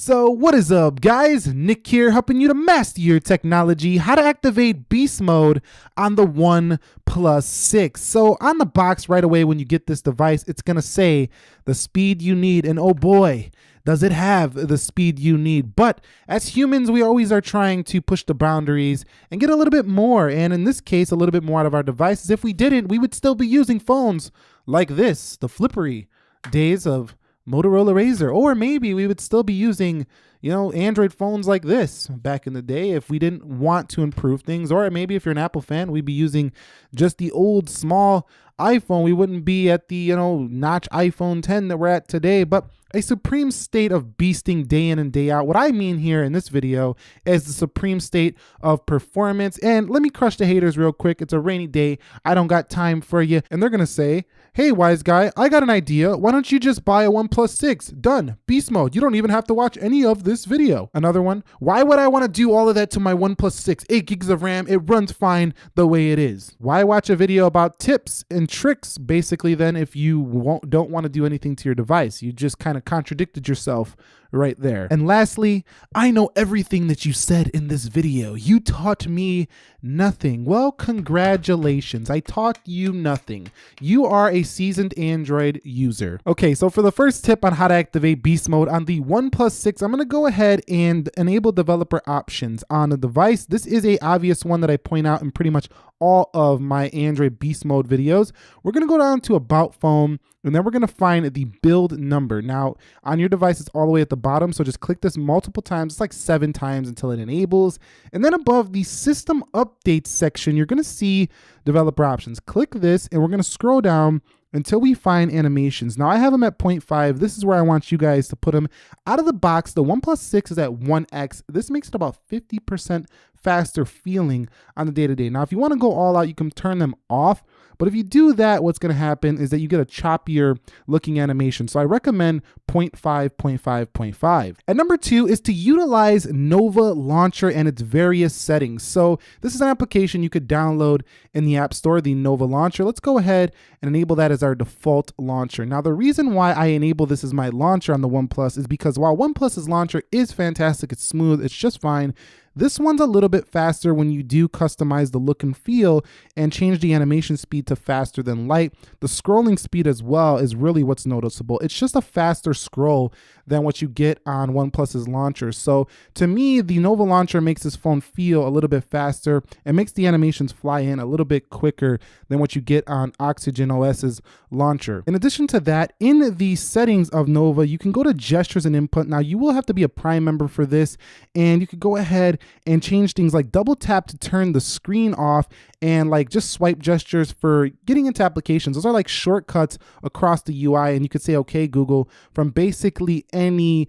So what is up, guys? Nick here, helping you to master your technology, how to activate beast mode on the OnePlus 6. So on the box right away when you get this device, it's gonna say the speed you need, and oh boy, does it have the speed you need. But as humans, we always are trying to push the boundaries and get a little bit more, and in this case, a little bit more out of our devices. If we didn't, we would still be using phones like this, the flippery days of Motorola Razr, or maybe we would still be using, Android phones like this back in the day if we didn't want to improve things. Or maybe if you're an Apple fan, we'd be using just the old small iPhone. We wouldn't be at the, notch iPhone 10 that we're at today. But a supreme state of beasting day in and day out. What I mean here in this video is the supreme state of performance. And let me crush the haters real quick. It's a rainy day. I don't got time for you. And they're going to say, hey, wise guy, I got an idea. Why don't you just buy a OnePlus 6? Done. Beast mode. You don't even have to watch any of this video. Another one. Why would I want to do all of that to my OnePlus 6? 8 gigs of RAM. It runs fine the way it is. Why watch a video about tips and tricks basically then if you don't want to do anything to your device? You just kind of contradicted yourself right there. And lastly, I know everything that you said in this video. You taught me nothing. Well, congratulations. I taught you nothing. You are a seasoned Android user. Okay, so for the first tip on how to activate beast mode on the OnePlus 6, I'm going to go ahead and enable developer options on the device. This is a obvious one that I point out in pretty much all of my Android beast mode videos. We're going to go down to about phone, and then we're going to find the build number. Now on your device, it's all the way at the bottom. So just click this multiple times. It's like 7 times until it enables. And then above the system updates section, you're going to see developer options. Click this and we're going to scroll down until we find animations. Now I have them at 0.5. This is where I want you guys to put them. Out of the box, the OnePlus 6 is at 1x. This makes it about 50% faster feeling on the day-to-day. Now, if you want to go all out, you can turn them off. But if you do that, what's going to happen is that you get a choppier looking animation. So I recommend 0.5, 0.5, 0.5. And number 2 is to utilize Nova Launcher and its various settings. So this is an application you could download in the App Store, the Nova Launcher. Let's go ahead and enable that as our default launcher. Now, the reason why I enable this as my launcher on the OnePlus is because while OnePlus's launcher is fantastic, it's smooth, it's just fine, this one's a little bit faster when you do customize the look and feel and change the animation speed to faster than light. The scrolling speed as well is really what's noticeable. It's just a faster scroll than what you get on OnePlus's launcher. So to me, the Nova Launcher makes this phone feel a little bit faster and makes the animations fly in a little bit quicker than what you get on Oxygen OS's launcher. In addition to that, in the settings of Nova, you can go to gestures and input. Now you will have to be a Prime member for this, and you could go ahead and change things like double tap to turn the screen off, and like just swipe gestures for getting into applications. Those are like shortcuts across the UI, and you could say, okay, Google, from basically any,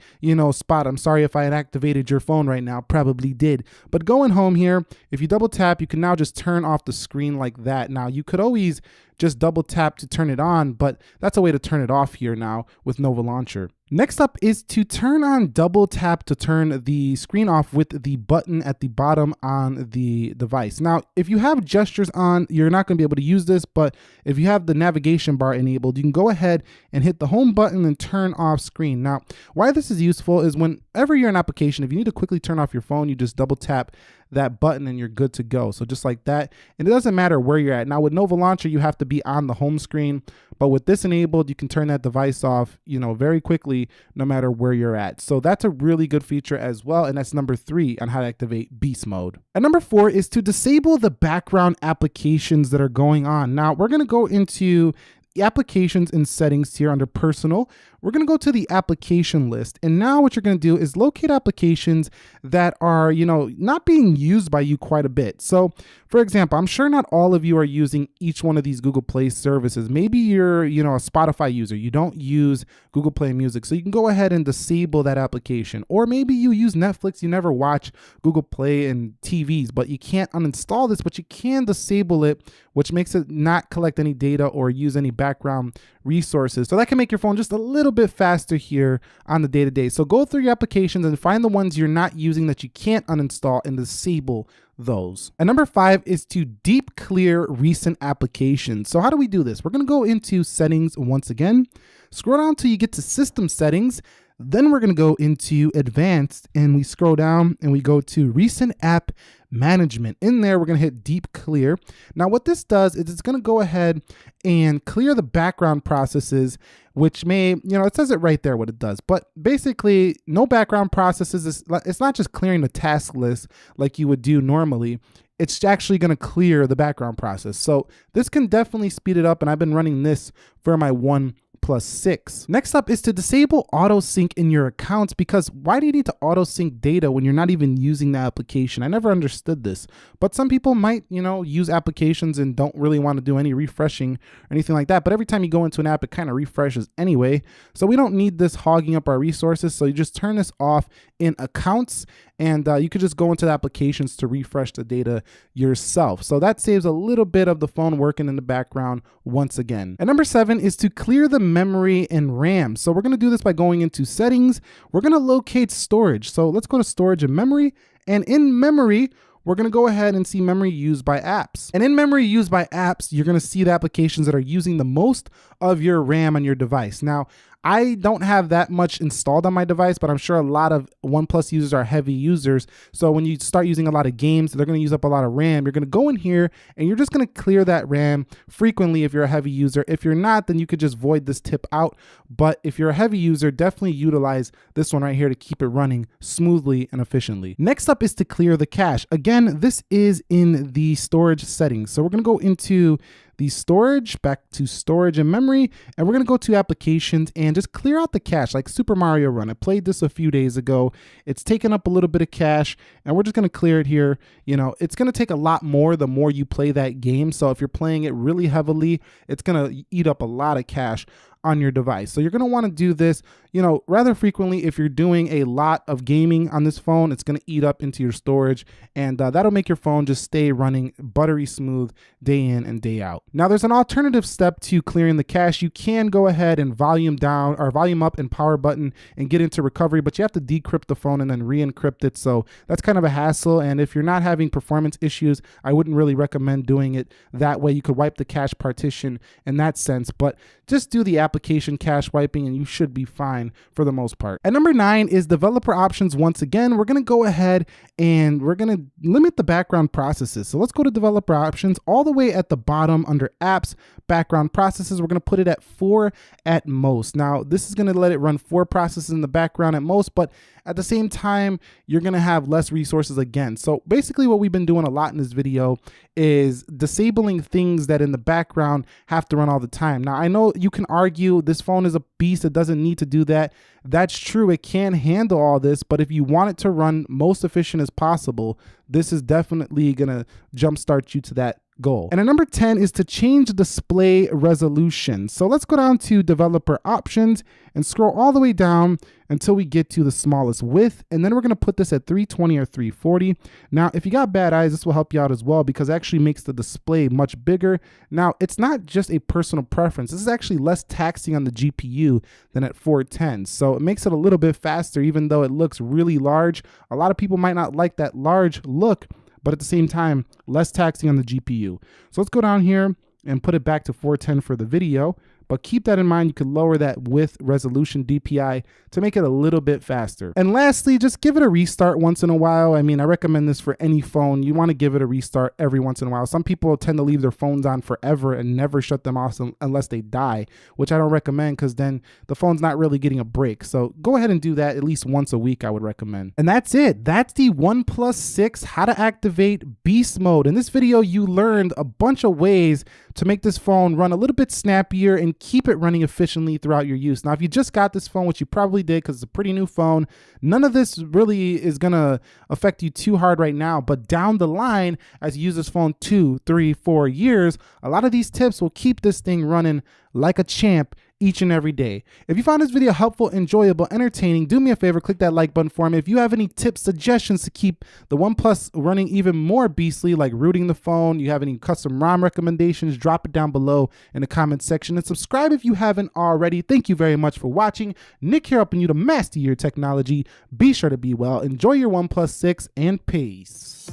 spot. I'm sorry if I had activated your phone right now, probably did. But going home here, if you double tap, you can now just turn off the screen like that. Now you could always just double tap to turn it on, but that's a way to turn it off here now with Nova Launcher. Next up is to turn on double tap to turn the screen off with the button at the bottom on the device. Now, if you have gestures on, you're not going to be able to use this, but if you have the navigation bar enabled, you can go ahead and hit the home button and turn off screen. Now, why this is useful is whenever you're in an application, if you need to quickly turn off your phone, you just double tap that button and you're good to go. So just like that, and it doesn't matter where you're at. Now with Nova Launcher, you have to be on the home screen, but with this enabled, you can turn that device off, very quickly, no matter where you're at. So that's a really good feature as well. And that's number 3 on how to activate beast mode. And number 4 is to disable the background applications that are going on. Now we're going to go into the applications and settings here under personal. We're going to go to the application list. And now what you're going to do is locate applications that are, not being used by you quite a bit. So for example, I'm sure not all of you are using each one of these Google Play services. Maybe you're, a Spotify user. You don't use Google Play Music. So you can go ahead and disable that application. Or maybe you use Netflix. You never watch Google Play and TVs, but you can't uninstall this, but you can disable it, which makes it not collect any data or use any background resources. So that can make your phone just a little bit faster here on the day-to-day. So go through your applications and find the ones you're not using that you can't uninstall and disable those. And number 5 is to deep clear recent applications. So how do we do this? We're going to go into settings once again, scroll down till you get to system settings. Then we're gonna go into advanced and we scroll down and we go to recent app management. In there, we're gonna hit deep clear. Now what this does is it's gonna go ahead and clear the background processes, which may, it says it right there what it does, but basically no background processes. It's not just clearing the task list like you would do normally. It's actually going to clear the background process. So this can definitely speed it up, and I've been running this for my OnePlus 6. Next up is to disable auto sync in your accounts, because why do you need to auto sync data when you're not even using the application? I never understood this, but some people might, use applications and don't really want to do any refreshing or anything like that. But every time you go into an app, it kind of refreshes anyway. So we don't need this hogging up our resources. So you just turn this off in accounts, and you could just go into the applications to refresh the data yourself. So that saves a little bit of the phone working in the background once again. And number 7 is to clear the memory and RAM. So we're going to do this by going into settings. We're going to locate storage. So let's go to storage and memory. And in memory, we're going to go ahead and see memory used by apps. And in memory used by apps, you're going to see the applications that are using the most of your RAM on your device. Now, I don't have that much installed on my device, but I'm sure a lot of OnePlus users are heavy users. So when you start using a lot of games, they're going to use up a lot of RAM. You're going to go in here and you're just going to clear that RAM frequently if you're a heavy user. If you're not, then you could just void this tip out. But if you're a heavy user, definitely utilize this one right here to keep it running smoothly and efficiently. Next up is to clear the cache. Again, this is in the storage settings. So we're going to go into the storage, back to storage and memory, and we're gonna go to applications and just clear out the cache like Super Mario Run. I played this a few days ago. It's taken up a little bit of cache, and we're just gonna clear it here. It's gonna take a lot more the more you play that game. So if you're playing it really heavily, it's gonna eat up a lot of cache on your device. So you're going to want to do this, rather frequently. If you're doing a lot of gaming on this phone, it's going to eat up into your storage, and that'll make your phone just stay running buttery smooth day in and day out. Now there's an alternative step to clearing the cache. You can go ahead and volume down or volume up and power button and get into recovery, but you have to decrypt the phone and then re-encrypt it. So that's kind of a hassle. And if you're not having performance issues, I wouldn't really recommend doing it that way. You could wipe the cache partition in that sense, but just do the application cache wiping and you should be fine for the most part. And number 9 is developer options. Once again, we're going to go ahead and we're going to limit the background processes. So let's go to developer options all the way at the bottom under apps, background processes. We're going to put it at 4 at most. Now this is going to let it run 4 processes in the background at most, but at the same time, you're going to have less resources again. So basically what we've been doing a lot in this video is disabling things that in the background have to run all the time. Now, I know you can argue this phone is a beast. It doesn't need to do that. That's true. It can handle all this, but if you want it to run most efficient as possible, this is definitely going to jumpstart you to that goal. And at number 10 is to change display resolution. So let's go down to developer options and scroll all the way down until we get to the smallest width. And then we're going to put this at 320 or 340. Now, if you got bad eyes, this will help you out as well because it actually makes the display much bigger. Now, it's not just a personal preference. This is actually less taxing on the GPU than at 410. So it makes it a little bit faster, even though it looks really large. A lot of people might not like that large look, but at the same time, less taxing on the GPU. So let's go down here and put it back to 410 for the video. But keep that in mind, you could lower that width resolution DPI to make it a little bit faster. And lastly, just give it a restart once in a while. I mean, I recommend this for any phone. You want to give it a restart every once in a while. Some people tend to leave their phones on forever and never shut them off unless they die, which I don't recommend because then the phone's not really getting a break. So go ahead and do that at least once a week, I would recommend. And that's it. That's the OnePlus 6, how to activate beast mode. In this video, you learned a bunch of ways to make this phone run a little bit snappier and keep it running efficiently throughout your use. Now, if you just got this phone, which you probably did because it's a pretty new phone, none of this really is gonna affect you too hard right now, but down the line, as you use this phone 2, 3, 4 years, a lot of these tips will keep this thing running like a champ each and every day. If you found this video helpful, enjoyable, entertaining, do me a favor, click that like button for me. If you have any tips, suggestions to keep the OnePlus running even more beastly, like rooting the phone, you have any custom ROM recommendations, drop it down below in the comment section and subscribe if you haven't already. Thank you very much for watching. Nick here helping you to master your technology. Be sure to be well. Enjoy your OnePlus 6 and peace.